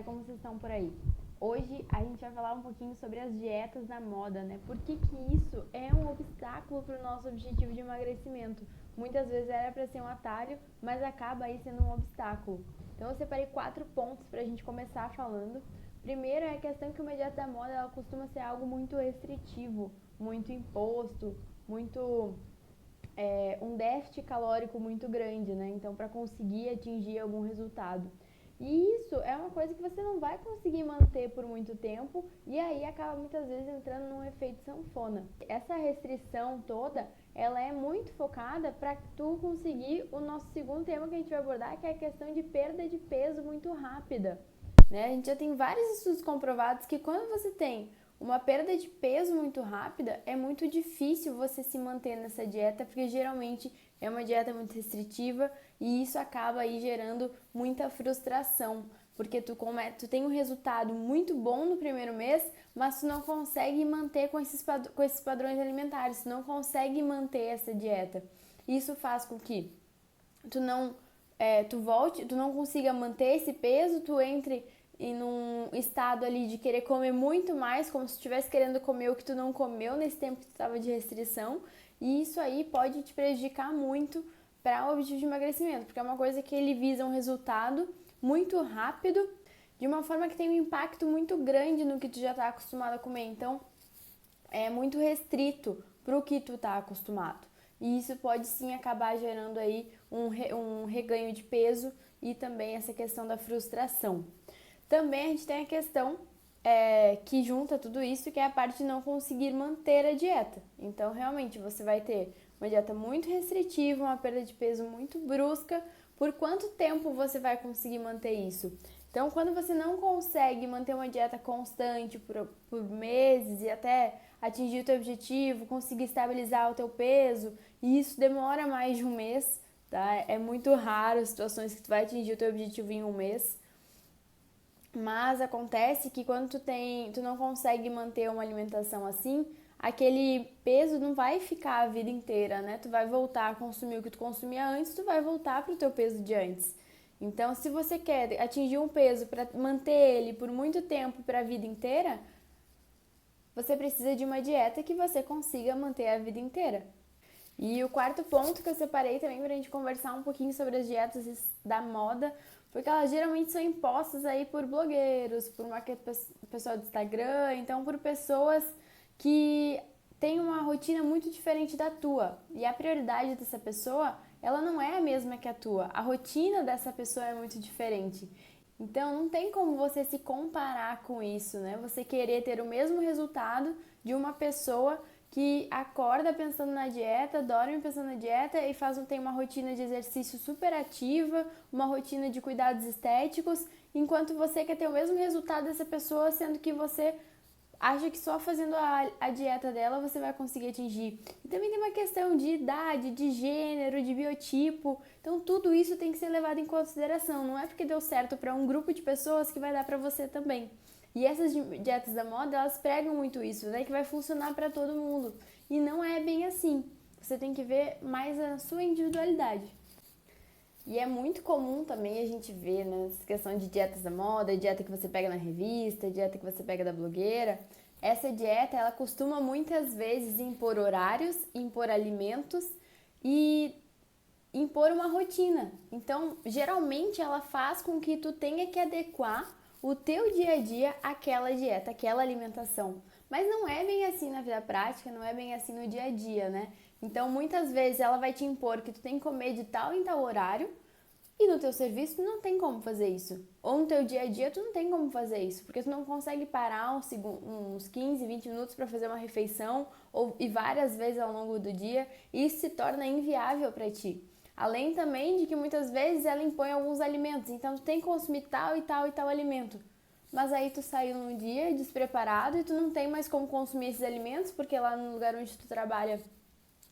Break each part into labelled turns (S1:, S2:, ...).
S1: como vocês estão por aí? Hoje a gente vai falar um pouquinho sobre as dietas da moda, né? Por que isso é um obstáculo para o nosso objetivo de emagrecimento? Muitas vezes era para ser um atalho, mas acaba aí sendo um obstáculo. Então eu separei 4 pontos para a gente começar falando. Primeiro é a questão que uma dieta da moda ela costuma ser algo muito restritivo, muito imposto, muito um déficit calórico muito grande, né? Então, para conseguir atingir algum resultado. E isso é uma coisa que você não vai conseguir manter por muito tempo e aí acaba muitas vezes entrando num efeito sanfona. Essa restrição toda, ela é muito focada para tu conseguir o nosso segundo tema que a gente vai abordar, que é a questão de perda de peso muito rápida. Né? A gente já tem vários estudos comprovados que quando você tem uma perda de peso muito rápida, é muito difícil você se manter nessa dieta, porque geralmente é uma dieta muito restritiva e isso acaba aí gerando muita frustração, porque tu tem um resultado muito bom no primeiro mês, mas tu não consegue manter com esses padrões alimentares, tu não consegue manter essa dieta. Isso faz com que tu não consiga manter esse peso, tu entre em um estado ali de querer comer muito mais, como se estivesse querendo comer o que tu não comeu nesse tempo que tu estava de restrição, e isso aí pode te prejudicar muito para o objetivo de emagrecimento, porque é uma coisa que ele visa um resultado muito rápido, de uma forma que tem um impacto muito grande no que tu já está acostumado a comer, então é muito restrito para o que tu está acostumado. E isso pode sim acabar gerando aí um reganho de peso e também essa questão da frustração. Também a gente tem a questão que junta tudo isso, que é a parte de não conseguir manter a dieta. Então, realmente, você vai ter uma dieta muito restritiva, uma perda de peso muito brusca. Por quanto tempo você vai conseguir manter isso? Então, quando você não consegue manter uma dieta constante por meses e até atingir o teu objetivo, conseguir estabilizar o teu peso, e isso demora mais de um mês, tá? É muito raro as situações que tu vai atingir o teu objetivo em um mês. Mas acontece que quando tu não consegue manter uma alimentação assim, aquele peso não vai ficar a vida inteira, né? Tu vai voltar a consumir o que tu consumia antes, tu vai voltar pro teu peso de antes. Então, se você quer atingir um peso para manter ele por muito tempo, para a vida inteira, você precisa de uma dieta que você consiga manter a vida inteira. E o quarto ponto que eu separei também pra gente conversar um pouquinho sobre as dietas da moda, porque elas geralmente são impostas aí por blogueiros, por uma pessoa do Instagram, então por pessoas que têm uma rotina muito diferente da tua. E a prioridade dessa pessoa, ela não é a mesma que a tua. A rotina dessa pessoa é muito diferente. Então não tem como você se comparar com isso, né? Você querer ter o mesmo resultado de uma pessoa que acorda pensando na dieta, dorme pensando na dieta e tem uma rotina de exercício super ativa, uma rotina de cuidados estéticos, enquanto você quer ter o mesmo resultado dessa pessoa, sendo que você acha que só fazendo a dieta dela você vai conseguir atingir. E também tem uma questão de idade, de gênero, de biotipo. Então tudo isso tem que ser levado em consideração. Não é porque deu certo para um grupo de pessoas que vai dar para você também. E essas dietas da moda, elas pregam muito isso, né? Que vai funcionar para todo mundo. E não é bem assim. Você tem que ver mais a sua individualidade. E é muito comum também a gente ver, né, essa questão de dietas da moda, dieta que você pega na revista, dieta que você pega da blogueira. Essa dieta, ela costuma muitas vezes impor horários, impor alimentos e impor uma rotina. Então, geralmente ela faz com que tu tenha que adequar o teu dia a dia àquela dieta, àquela alimentação. Mas não é bem assim na vida prática, não é bem assim no dia a dia, né? Então, muitas vezes ela vai te impor que tu tem que comer de tal em tal horário e no teu serviço tu não tem como fazer isso. Ou no teu dia a dia tu não tem como fazer isso, porque tu não consegue parar uns 15, 20 minutos para fazer uma refeição e várias vezes ao longo do dia, e isso se torna inviável para ti. Além também de que muitas vezes ela impõe alguns alimentos, então tu tem que consumir tal e tal e tal alimento. Mas aí tu saiu num dia despreparado e tu não tem mais como consumir esses alimentos, porque lá no lugar onde tu trabalha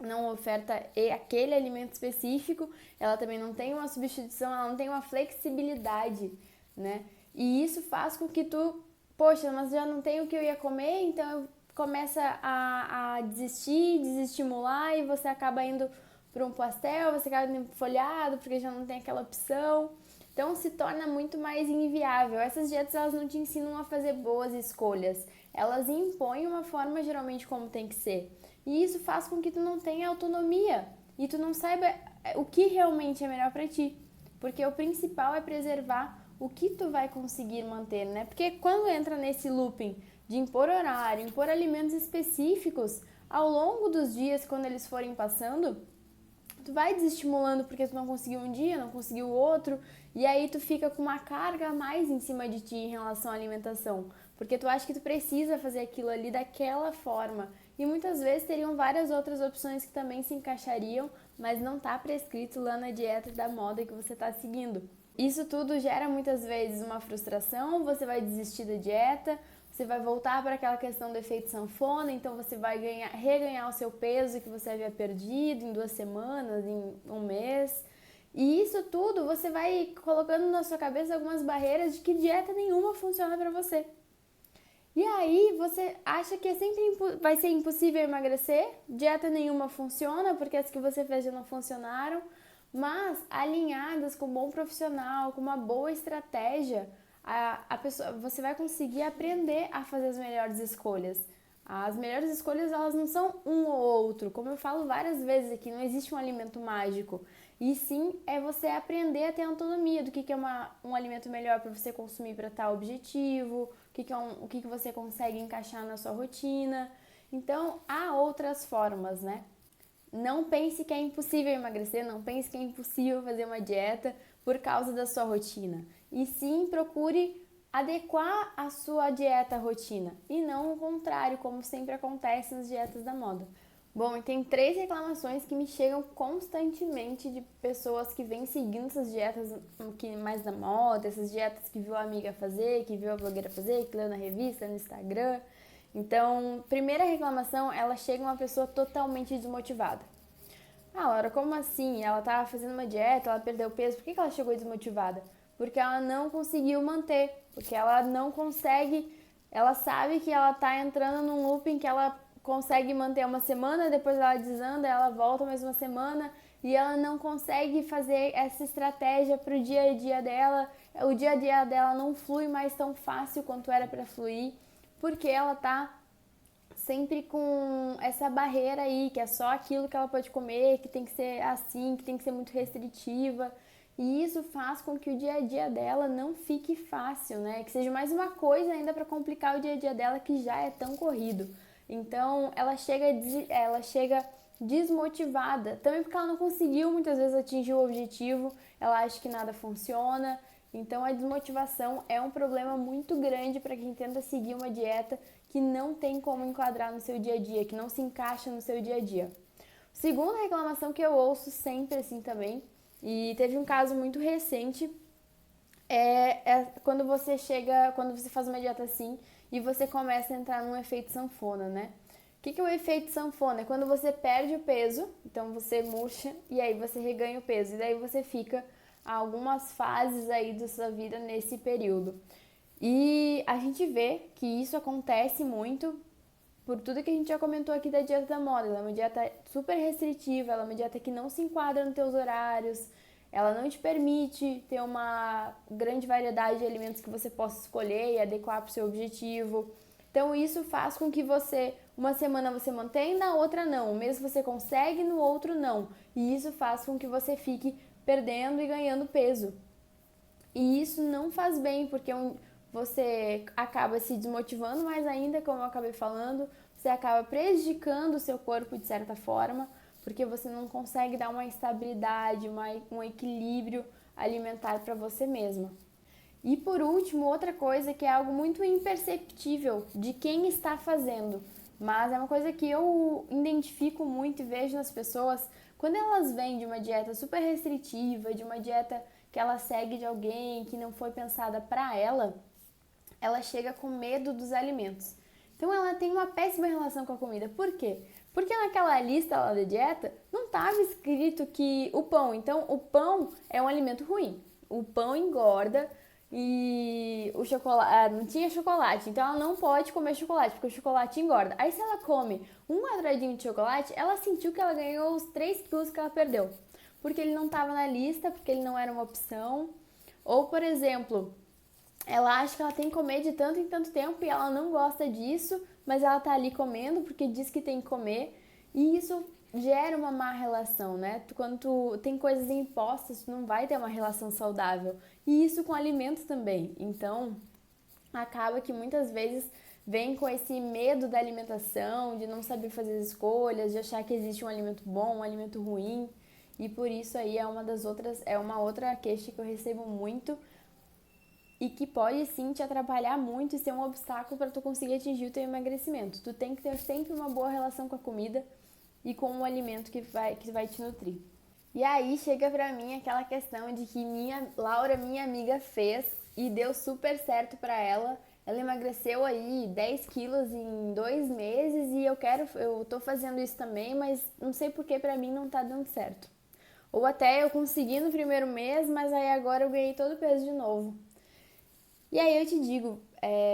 S1: não oferta aquele alimento específico, ela também não tem uma substituição, ela não tem uma flexibilidade, né? E isso faz com que tu, poxa, mas já não tenho o que eu ia comer, então começa a desistir, desestimular e você acaba indo para um pastel, você acaba indo pro folhado porque já não tem aquela opção. Então se torna muito mais inviável. Essas dietas elas não te ensinam a fazer boas escolhas, elas impõem uma forma geralmente como tem que ser. E isso faz com que tu não tenha autonomia e tu não saiba o que realmente é melhor para ti. Porque o principal é preservar o que tu vai conseguir manter, né? Porque quando entra nesse looping de impor horário, impor alimentos específicos, ao longo dos dias, quando eles forem passando, tu vai desestimulando porque tu não conseguiu um dia, não conseguiu o outro, e aí tu fica com uma carga a mais em cima de ti em relação à alimentação, porque tu acha que tu precisa fazer aquilo ali daquela forma. E muitas vezes teriam várias outras opções que também se encaixariam, mas não está prescrito lá na dieta da moda que você está seguindo. Isso tudo gera muitas vezes uma frustração, você vai desistir da dieta, você vai voltar para aquela questão do efeito sanfona, então você vai reganhar o seu peso que você havia perdido em 2 semanas, em 1 mês. E isso tudo você vai colocando na sua cabeça algumas barreiras de que dieta nenhuma funciona para você. E aí você acha que vai ser impossível emagrecer, dieta nenhuma funciona porque as que você fez já não funcionaram, mas alinhadas com um bom profissional, com uma boa estratégia, você vai conseguir aprender a fazer as melhores escolhas. As melhores escolhas elas não são um ou outro, como eu falo várias vezes aqui, não existe um alimento mágico. E sim é você aprender a ter autonomia do que é um alimento melhor para você consumir para tal objetivo, o que você consegue encaixar na sua rotina. Então há outras formas, né? Não pense que é impossível emagrecer, não pense que é impossível fazer uma dieta por causa da sua rotina. E sim, procure adequar a sua dieta à rotina e não o contrário, como sempre acontece nas dietas da moda. Bom, e tem 3 reclamações que me chegam constantemente de pessoas que vêm seguindo essas dietas mais da moda, essas dietas que viu a amiga fazer, que viu a blogueira fazer, que leu na revista, no Instagram. Então, primeira reclamação, ela chega uma pessoa totalmente desmotivada. Ah, Laura, como assim? Ela estava fazendo uma dieta, ela perdeu peso, por que ela chegou desmotivada? Porque ela não conseguiu manter, porque ela não consegue, ela sabe que ela está entrando num looping que ela consegue manter uma semana, depois ela desanda, ela volta mais uma semana e ela não consegue fazer essa estratégia para o dia a dia dela. O dia a dia dela não flui mais tão fácil quanto era para fluir, porque ela tá sempre com essa barreira aí, que é só aquilo que ela pode comer, que tem que ser assim, que tem que ser muito restritiva. E isso faz com que o dia a dia dela não fique fácil, né? Que seja mais uma coisa ainda para complicar o dia a dia dela que já é tão corrido. Então ela chega desmotivada, também porque ela não conseguiu muitas vezes atingir o objetivo, ela acha que nada funciona. Então a desmotivação é um problema muito grande para quem tenta seguir uma dieta que não tem como enquadrar no seu dia a dia, que não se encaixa no seu dia a dia. Segunda reclamação que eu ouço sempre assim também, e teve um caso muito recente, é quando você faz uma dieta assim e você começa a entrar num efeito sanfona, né? O que é o efeito sanfona? É quando você perde o peso, então você murcha e aí você reganha o peso, e daí você fica algumas fases aí da sua vida nesse período. E a gente vê que isso acontece muito por tudo que a gente já comentou aqui da dieta da moda. Ela é uma dieta super restritiva, ela é uma dieta que não se enquadra nos teus horários, ela não te permite ter uma grande variedade de alimentos que você possa escolher e adequar para o seu objetivo. Então isso faz com que uma semana você mantenha, na outra não. Mesmo você consegue, no outro não. E isso faz com que você fique perdendo e ganhando peso. E isso não faz bem, porque você acaba se desmotivando mais ainda, como eu acabei falando, você acaba prejudicando o seu corpo de certa forma, porque você não consegue dar uma estabilidade, um equilíbrio alimentar para você mesma. E por último, outra coisa que é algo muito imperceptível de quem está fazendo, mas é uma coisa que eu identifico muito e vejo nas pessoas, quando elas vêm de uma dieta super restritiva, de uma dieta que ela segue de alguém que não foi pensada para ela chega com medo dos alimentos. Então ela tem uma péssima relação com a comida. Por quê? Porque naquela lista lá da dieta não estava escrito que então o pão é um alimento ruim. O pão engorda e o chocolate, não tinha chocolate, então ela não pode comer chocolate, porque o chocolate engorda. Aí se ela come um quadradinho de chocolate, ela sentiu que ela ganhou os 3 quilos que ela perdeu. Porque ele não estava na lista, porque ele não era uma opção, Ou, por exemplo, ela acha que ela tem que comer de tanto em tanto tempo e ela não gosta disso, mas ela tá ali comendo porque diz que tem que comer. E isso gera uma má relação, né? Quando tu tem coisas impostas, tu não vai ter uma relação saudável. E isso com alimentos também. Então, acaba que muitas vezes vem com esse medo da alimentação, de não saber fazer as escolhas, de achar que existe um alimento bom, um alimento ruim. E por isso aí é uma outra queixa que eu recebo muito e que pode sim te atrapalhar muito e ser um obstáculo para tu conseguir atingir o teu emagrecimento. Tu tem que ter sempre uma boa relação com a comida e com o alimento que vai te nutrir. E aí chega pra mim aquela questão de que Laura, minha amiga, fez e deu super certo pra ela. Ela emagreceu aí 10 quilos em 2 meses e eu tô fazendo isso também, mas não sei porque pra mim não tá dando certo. Ou até eu consegui no primeiro mês, mas aí agora eu ganhei todo o peso de novo. E aí eu te digo,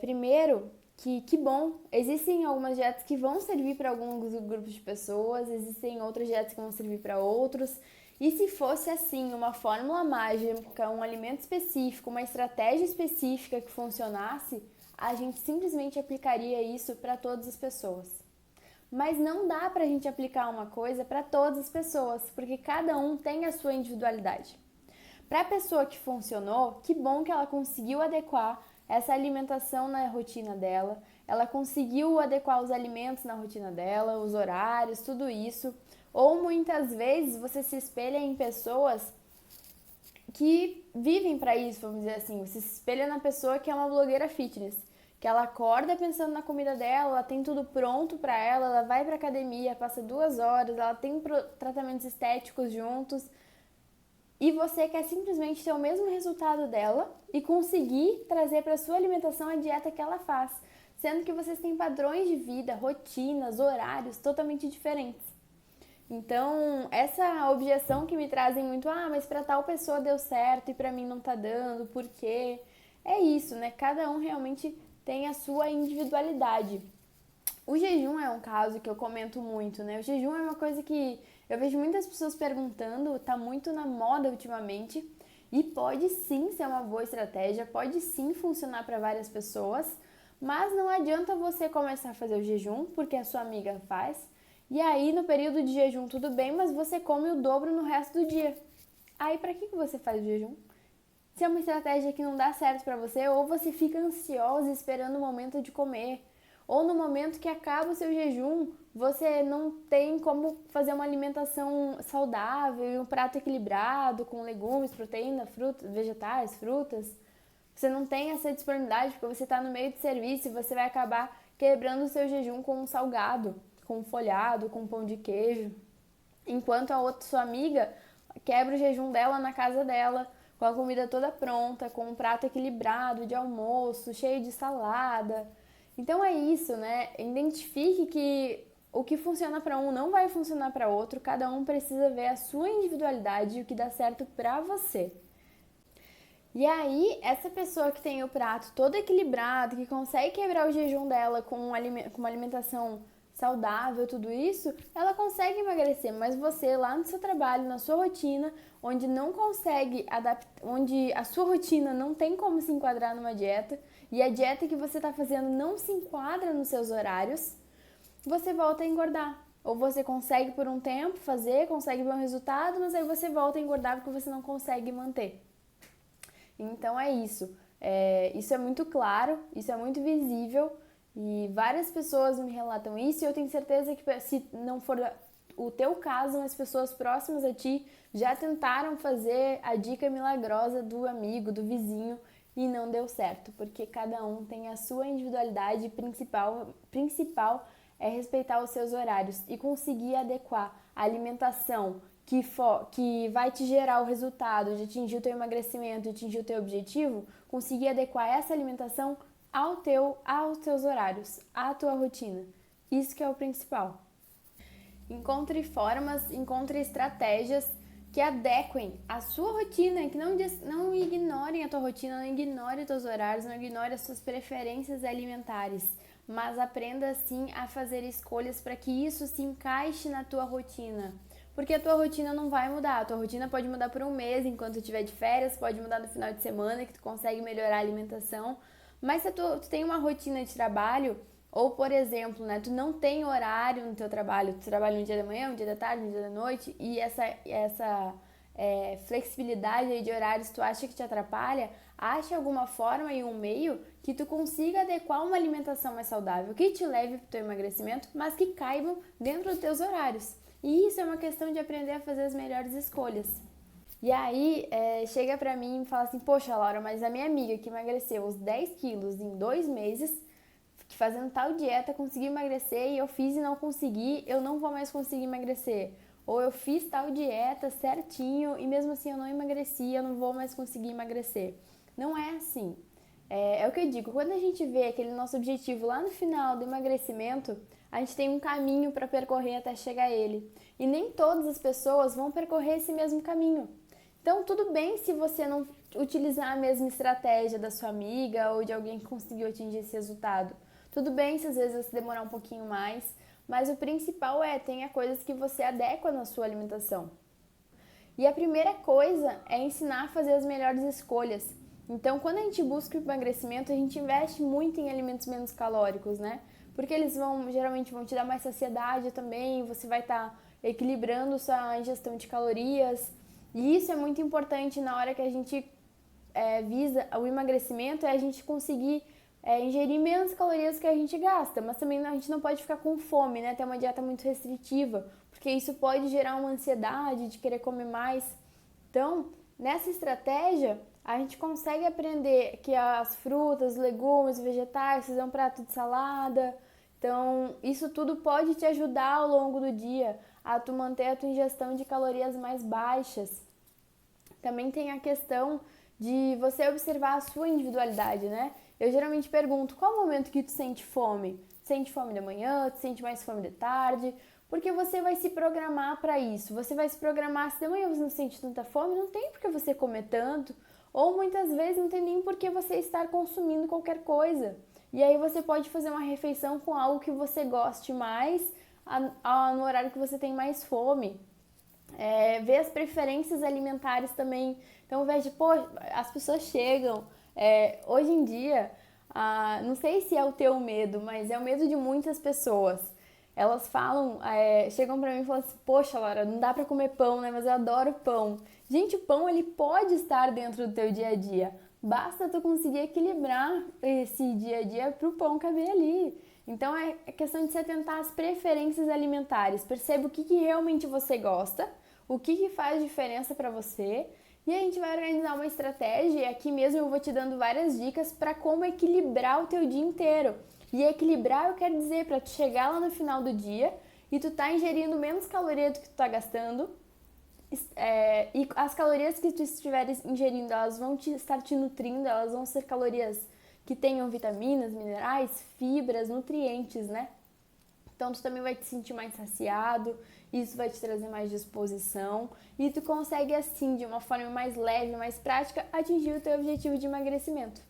S1: primeiro, que bom, existem algumas dietas que vão servir para alguns grupos de pessoas, existem outras dietas que vão servir para outros. E se fosse assim, uma fórmula mágica, um alimento específico, uma estratégia específica que funcionasse, a gente simplesmente aplicaria isso para todas as pessoas. Mas não dá para a gente aplicar uma coisa para todas as pessoas, porque cada um tem a sua individualidade. Para a pessoa que funcionou, que bom que ela conseguiu adequar essa alimentação na rotina dela, ela conseguiu adequar os alimentos na rotina dela, os horários, tudo isso. Ou muitas vezes você se espelha em pessoas que vivem para isso, vamos dizer assim. Você se espelha na pessoa que é uma blogueira fitness, que ela acorda pensando na comida dela, ela tem tudo pronto para ela vai para academia, passa 2 horas, ela tem tratamentos estéticos juntos e você quer simplesmente ter o mesmo resultado dela e conseguir trazer para sua alimentação a dieta que ela faz, sendo que vocês têm padrões de vida, rotinas, horários totalmente diferentes. Então, essa objeção que me trazem muito, mas para tal pessoa deu certo e para mim não tá dando, por quê? É isso, né? Cada um realmente tem a sua individualidade. O jejum é um caso que eu comento muito, né? O jejum é uma coisa que eu vejo muitas pessoas perguntando, tá muito na moda ultimamente, e pode sim ser uma boa estratégia, pode sim funcionar para várias pessoas, mas não adianta você começar a fazer o jejum porque a sua amiga faz, e aí no período de jejum tudo bem, mas você come o dobro no resto do dia. Aí para que você faz o jejum? Se é uma estratégia que não dá certo para você, ou você fica ansiosa esperando o momento de comer, ou no momento que acaba o seu jejum, você não tem como fazer uma alimentação saudável e um prato equilibrado com legumes, proteína, frutas, vegetais, frutas. Você não tem essa disponibilidade porque você está no meio de serviço e você vai acabar quebrando o seu jejum com um salgado, com um folhado, com um pão de queijo. Enquanto a outra sua amiga quebra o jejum dela na casa dela, com a comida toda pronta, com um prato equilibrado de almoço, cheio de salada. Então é isso, né? Identifique que o que funciona para um não vai funcionar para outro, cada um precisa ver a sua individualidade e o que dá certo para você. E aí, essa pessoa que tem o prato todo equilibrado, que consegue quebrar o jejum dela com uma alimentação saudável, tudo isso, ela consegue emagrecer. Mas você, lá no seu trabalho, na sua rotina, onde não consegue adaptar, onde a sua rotina não tem como se enquadrar numa dieta, e a dieta que você está fazendo não se enquadra nos seus horários, você volta a engordar. Ou você consegue por um tempo fazer, consegue ver um resultado, mas aí você volta a engordar porque você não consegue manter. Então é isso. Isso é muito claro, isso é muito visível e várias pessoas me relatam isso e eu tenho certeza que se não for o teu caso, as pessoas próximas a ti já tentaram fazer a dica milagrosa do amigo, do vizinho e não deu certo, porque cada um tem a sua individualidade principal é respeitar os seus horários e conseguir adequar a alimentação que vai te gerar o resultado de atingir o teu emagrecimento, de atingir o teu objetivo, conseguir adequar essa alimentação aos teus horários, à tua rotina. Isso que é o principal. Encontre formas, encontre estratégias que adequem a sua rotina, que não ignorem a tua rotina, não ignorem os teus horários, não ignorem as suas preferências alimentares, mas aprenda sim a fazer escolhas para que isso se encaixe na tua rotina. porque a tua rotina não vai mudar. A tua rotina pode mudar por um mês enquanto tu estiver de férias, pode mudar no final de semana que tu consegue melhorar a alimentação. Mas se tu tem uma rotina de trabalho, ou por exemplo, né, tu não tem horário no teu trabalho, tu trabalha um dia da manhã, um dia da tarde, um dia da noite, e essa flexibilidade aí de horários tu acha que te atrapalha, ache alguma forma e um meio que tu consiga adequar uma alimentação mais saudável, que te leve para o teu emagrecimento, mas que caibam dentro dos teus horários. E isso é uma questão de aprender a fazer as melhores escolhas. E aí, chega pra mim e fala assim, poxa, Laura, mas a minha amiga que emagreceu os 10 quilos em 2 meses, que fazendo tal dieta conseguiu emagrecer e eu fiz e não consegui, eu não vou mais conseguir emagrecer. Ou eu fiz tal dieta certinho e mesmo assim eu não emagreci, eu não vou mais conseguir emagrecer. Não é assim. É o que eu digo, quando a gente vê aquele nosso objetivo lá no final do emagrecimento, a gente tem um caminho para percorrer até chegar a ele. E nem todas as pessoas vão percorrer esse mesmo caminho. Então, tudo bem se você não utilizar a mesma estratégia da sua amiga ou de alguém que conseguiu atingir esse resultado. Tudo bem se às vezes você demorar um pouquinho mais, mas o principal tenha coisas que você adequa na sua alimentação. E a primeira coisa é ensinar a fazer as melhores escolhas. Então, quando a gente busca o emagrecimento, a gente investe muito em alimentos menos calóricos, né? Porque eles geralmente vão te dar mais saciedade também, você vai estar equilibrando sua ingestão de calorias. E isso é muito importante na hora que a gente visa o emagrecimento, é a gente conseguir ingerir menos calorias que a gente gasta, mas também a gente não pode ficar com fome, né? Ter uma dieta muito restritiva, porque isso pode gerar uma ansiedade de querer comer mais. Então, nessa estratégia, a gente consegue aprender que as frutas, legumes, vegetais, fazer um prato de salada. Então, isso tudo pode te ajudar ao longo do dia a tu manter a tua ingestão de calorias mais baixas. Também tem a questão de você observar a sua individualidade, né? Eu geralmente pergunto, qual é o momento que tu sente fome? Sente fome da manhã? Tu sente mais fome da tarde? Porque você vai se programar para isso. Você vai se programar, se de manhã você não sente tanta fome, não tem por que você comer tanto. Ou muitas vezes não tem nem por que você estar consumindo qualquer coisa. E aí você pode fazer uma refeição com algo que você goste mais no horário que você tem mais fome. Ver as preferências alimentares também. Então, ao invés de, as pessoas chegam, hoje em dia, não sei se é o teu medo, mas é o medo de muitas pessoas. Elas falam, chegam pra mim e falam assim, poxa, Laura, não dá pra comer pão, né? Mas eu adoro pão. Gente, o pão, ele pode estar dentro do teu dia a dia. Basta tu conseguir equilibrar esse dia a dia pro pão caber ali. Então, é questão de se atentar às preferências alimentares. Perceba o que realmente você gosta, o que faz diferença para você. E a gente vai organizar uma estratégia. E aqui mesmo eu vou te dando várias dicas para como equilibrar o teu dia inteiro. E equilibrar eu quero dizer para tu chegar lá no final do dia e tu tá ingerindo menos calorias do que tu tá gastando. E as calorias que tu estiveres ingerindo, elas vão estar te nutrindo, elas vão ser calorias que tenham vitaminas, minerais, fibras, nutrientes, né? Então, tu também vai te sentir mais saciado, isso vai te trazer mais disposição e tu consegue, assim, de uma forma mais leve, mais prática, atingir o teu objetivo de emagrecimento.